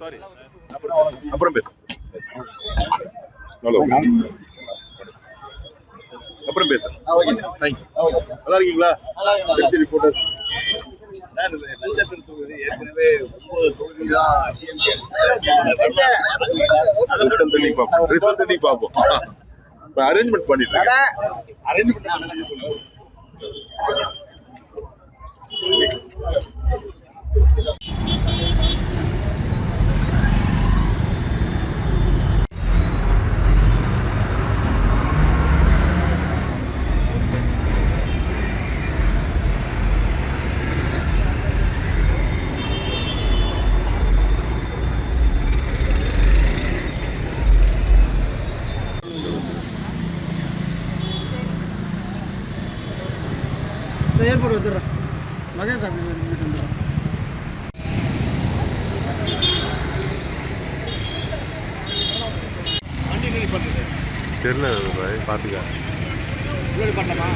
Sorry அப்புறம் பேசு. Hello அப்புறம் பேசு. நல்லா இருக்கீங்களா? திருச்சி ரிப்போர்ட்டர்ஸ் நட்சத்திர தொகுதி ஏற்கனவே 9 தொகுதி தான். ரிசல்ட் பார்ப்போம். அரேஞ்ச்மெண்ட் பண்ணிட்டு ஏர்போர்ட் வந்துடுறேன். மகேஷ் அப்படி வீட்டு வந்துடுறேன். வண்டி சரி பண்ணுறது தெரியல பார்த்துக்க. முன்னாடி பண்ணலாமா?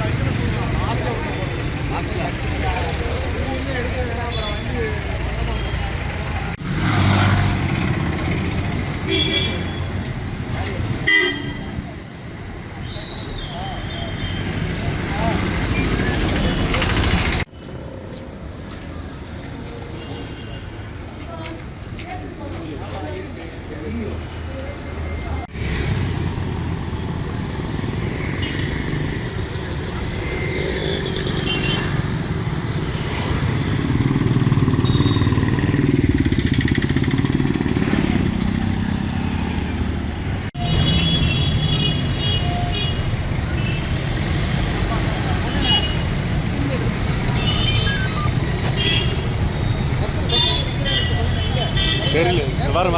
தெரியல. வரேன்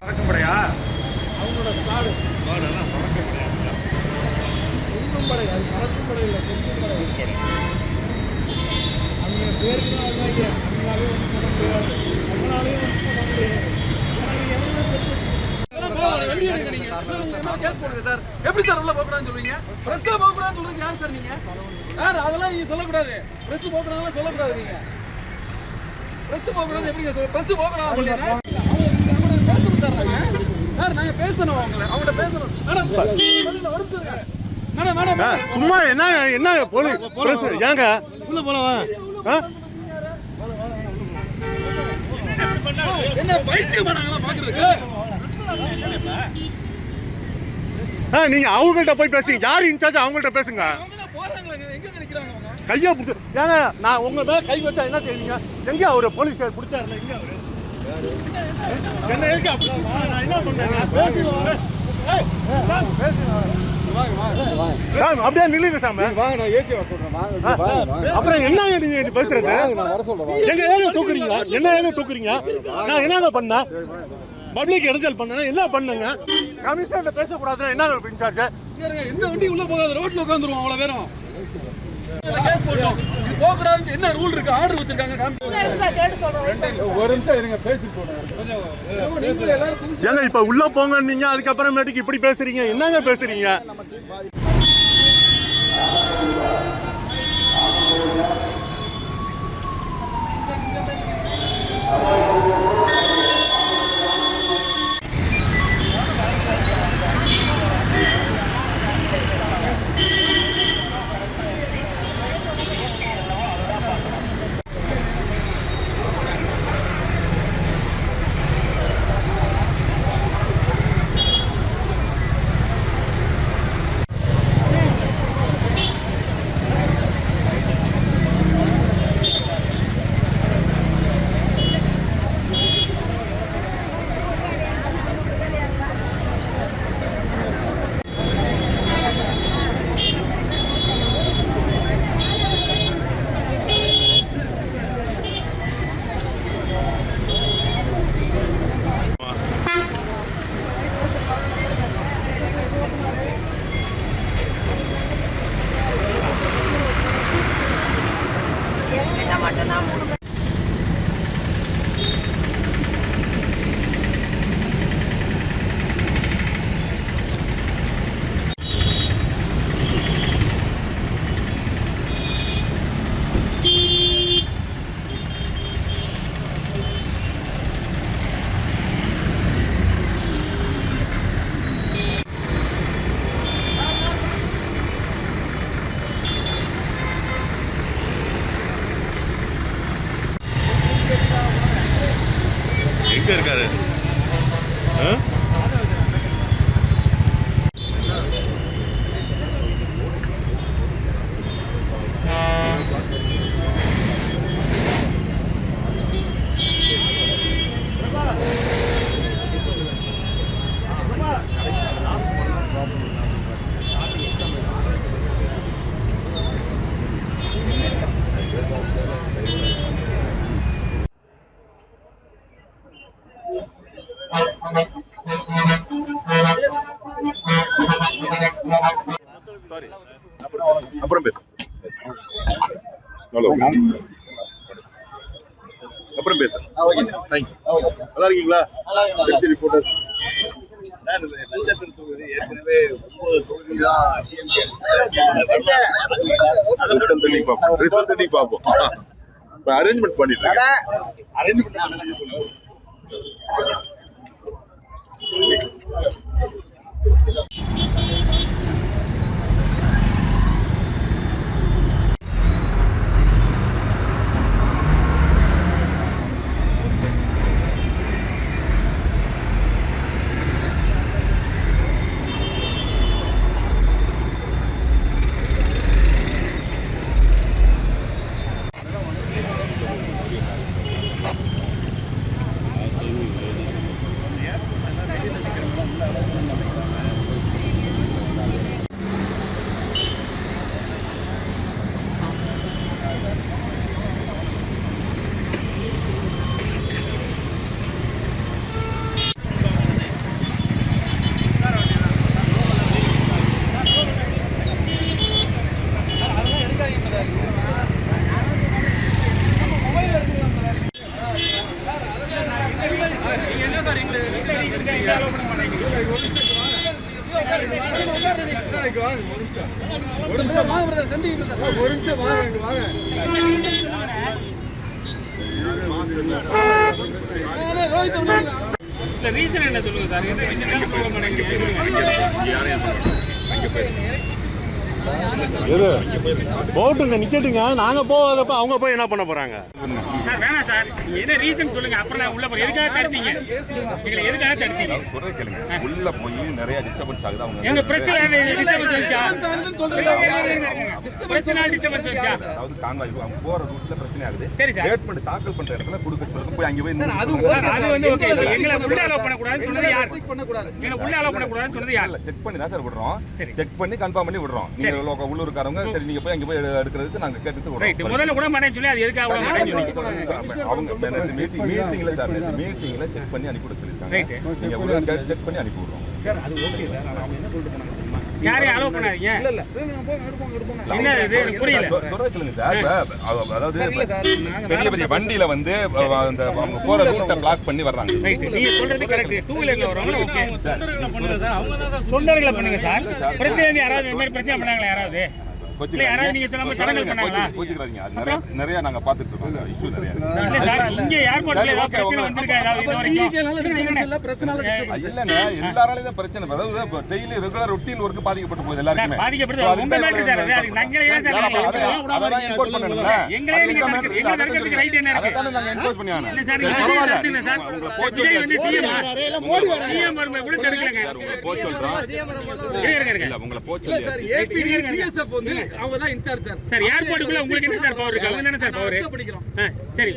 பறக்கப்படையா? அவங்களோட ஸ்குவாடு செல்லும் படை. அது பறக்கும் படை இல்லை, செல்லும் படை. அவங்க பேருக்கு தான் வந்தாங்க. அவங்களாலே ஒன்றும் பண்ண முடியாது. அவங்களாலேயும் ஒன்றும் பண்ண முடியாது. எப்படி சார் உள்ள போகக்கூடாதுன்னு சொல்றீங்க? பிரஸ் போகக்கூடாதுன்னு சொல்றீங்க. யார் சார் நீங்க? யார்? அதெல்லாம் நீங்க சொல்லக்கூடாது. பிரஸ் போகக்கூடாதுன்னு சொல்லக்கூடாது. நீங்க பிரஸ் போகக்கூடாது எப்படி சொல்ல? பிரஸ் போகக்கூடாது பேசணும் சார். சார் நாங்க பேசணும். அவங்கள்ட்ட பேசணும். மேடம் சும்மா என்ன போலீஸ் ஏங்க உள்ள போலாம். என்ன பைத்தியம் பண்ணாங்களா பாக்குறதுக்கு? நீங்க அவங்கள்ட்ட போய் பேசுங்க. யார் இன்சார்ஜ் அவங்கள்ட்ட பேசுங்க. கையை பிடிச்சி ஏங்க நான் உங்க மேல கை வச்சா என்ன செய்வீங்க? எங்க அவரு போலீஸ்கார் பிடிச்சாருல எங்க அவரு? என்ன எங்க நான் என்ன பண்ணேன்? அப்படியே நில்லுங்க சாமி. அப்புறம் என்னங்க நீங்க பேசுறது? எங்க ஏங்க தூக்குறீங்க? என்ன ஏங்க தூக்குறீங்க? நான் என்னங்க பண்ணேன்? பப்ளிக் இடைஞ்சல் பண்ண என்ன பண்ணுங்க? கமிஷனர்ல பேசக்கூடாதுன்னா என்ன இன்சார்ஜ்? எந்த வண்டி உள்ள போகாத, ரோட்ல உட்காந்துருவோம். அவ்வளவு பேரும் கேஸ் போட்டோம். இது போகக்கூடாதுன்னு என்ன ரூல் இருக்கு? ஆர்டர் வச்சிருக்காங்க. ஒரு நிமிஷம் இருங்க, பேசிட்டு போறேன். ஏங்க இப்ப உள்ள போங்க நீங்க, அதுக்கப்புறமேட்டுக்கு இப்படி பேசுறீங்க. என்னங்க பேசுறீங்க? எங்க இருக்காரு? சாரி, அப்புறம் பேசு. ஹலோ, அப்புறம் பேசு. தேங்க்யூ. நல்லா இருக்கீங்களா? திருச்சி ரிப்போர்ட்டர்ஸ். ரிசல்ட் பார்ப்போம். அரேஞ்ச்மெண்ட் பண்ணிட்டு ரீசன் என்ன சொல்லுங்க சார்? போட்டுங்க, நிக்கட்டுங்க. நாங்க போகாதப்ப அவங்க போய் என்ன பண்ண போறாங்க? வேணாம் சார், என்ன ரீசன் சொல்லுங்க. அப்புறம் நான் உள்ள போறேன். எதுக்காக தடுத்தீங்க? எங்களை எதுக்காக தடுத்தீங்க? சொல்றேன் கேளுங்க. உள்ள போய் நிறைய டிஸ்டர்பன்ஸ் ஆகுது. அவங்க எங்க பிரச்சனை டிஸ்டர்பன்ஸ் வந்துச்சா? பிரச்சனை டிஸ்டர்பன்ஸ் வந்துச்சா? அதாவது கான்வாய் அவங்க போற ரூட்ல பிரச்சனை ஆகுது. சரி சார், ஸ்டேட்மென்ட் தாக்கல் பண்ற இடத்துல கொடுக்க சொல்லுங்க. போய் அங்க போய் அது வந்து ஓகே. எங்களை உள்ள அலோவ் பண்ண கூடாதுன்னு சொன்னது யார்? எங்களை உள்ள அலோவ் பண்ண கூடாதுன்னு சொன்னது யார்? செக் பண்ணி தான் சார் விடுறோம். செக் பண்ணி கன்ஃபார்ம் பண்ணி விடுறோம். நீங்க உள்ளூர்காரங்க சரி நீங்க போய் அங்க போய் எடுக்கிறதுக்கு நாங்க கேட்டுட்டு விடுறோம். முதல்ல கூட மாட்டேன்னு சொல்லி அது எதுக்காக விட மாட்டேன்னு சொல்லி அவங்க மீட்டிங்ல சார் மீட்டிங்ல செக் பண்ணி அனுப்பி விட சொல்லிருக்காங்க. நீங்க உள்ள செக் பண்ணி அனுப்பி விடுறோம். சார் அது ஓகே சார். அவங்க என்ன சொல்லிட்டு போனாங்க தெரியுமா? யாரையும் அலோவ் பண்ணாதீங்க. இல்ல இல்ல எடுப்பாங்க. என்ன இது எனக்கு புரியல. சொல்றதுங்க சார். அதாவது பெரிய பெரிய வண்டியில வந்து அந்த அவங்க போற ரூட்டை பிளாக் பண்ணி வர்றாங்க. ரைட், நீங்க சொல்றது கரெக்ட். டூ வீலர்ல வரவங்க ஓகே. தொண்டர்களை பண்ணுங்க சார். அவங்க தொண்டர்களை பண்ணுங்க சார். பிரச்சனை யாராவது இந்த மாதிரி பிரச்சனை பண்ணாங்களா? யாராவது யாராவது நீங்க சொல்லாம தடங்கல் பண்ணாங்களா? கோச்சிக்கிறாதீங்க. அது நிறைய நாங்க பாத்துட்டு இருக்கோம். இஷ்யூ நிறைய. இல்ல சார், இங்க ஏர்போர்ட்ல ஏதாவது பிரச்சனை வந்திருக்கா? ஏதாவது இது வரைக்கும் இல்ல பிரச்சனால இல்லங்க, எல்லாராலயும் தான் பிரச்சனை. அதாவது டெய்லி ரெகுலர் ரொட்டீன் ஒர்க் பாதிக்கப்பட்டு போகுது எல்லாருக்குமே. பாதிக்கப்படுது உங்க மேல சார். அது நாங்களே ஏன் சார் அதெல்லாம் இம்போர்ட் பண்ணணும்ல. எங்களே நீங்க எங்க தரக்கிறதுக்கு ரைட் என்ன இருக்கு? அத நாங்க என்கரேஜ் பண்ணி ஆனோம். இல்ல சார், நீங்க சார் விஜய் வந்து சிஎம் மோடி வர சிஎம் வர கூட தடுக்கலங்க. உங்களை போய் சொல்றோம். இல்ல உங்களை போய் சொல்லி சார் ஏபி சிஎஸ்எஃப் வந்து அவங்க தான் இன்சார்ஜ் சார். சார் ஏர்போர்ட்டுக்குள்ள உங்களுக்கு என்ன சார் பவர் இருக்கு? அவங்க தானே சார் பவர். படிக்கிறோம். சரி.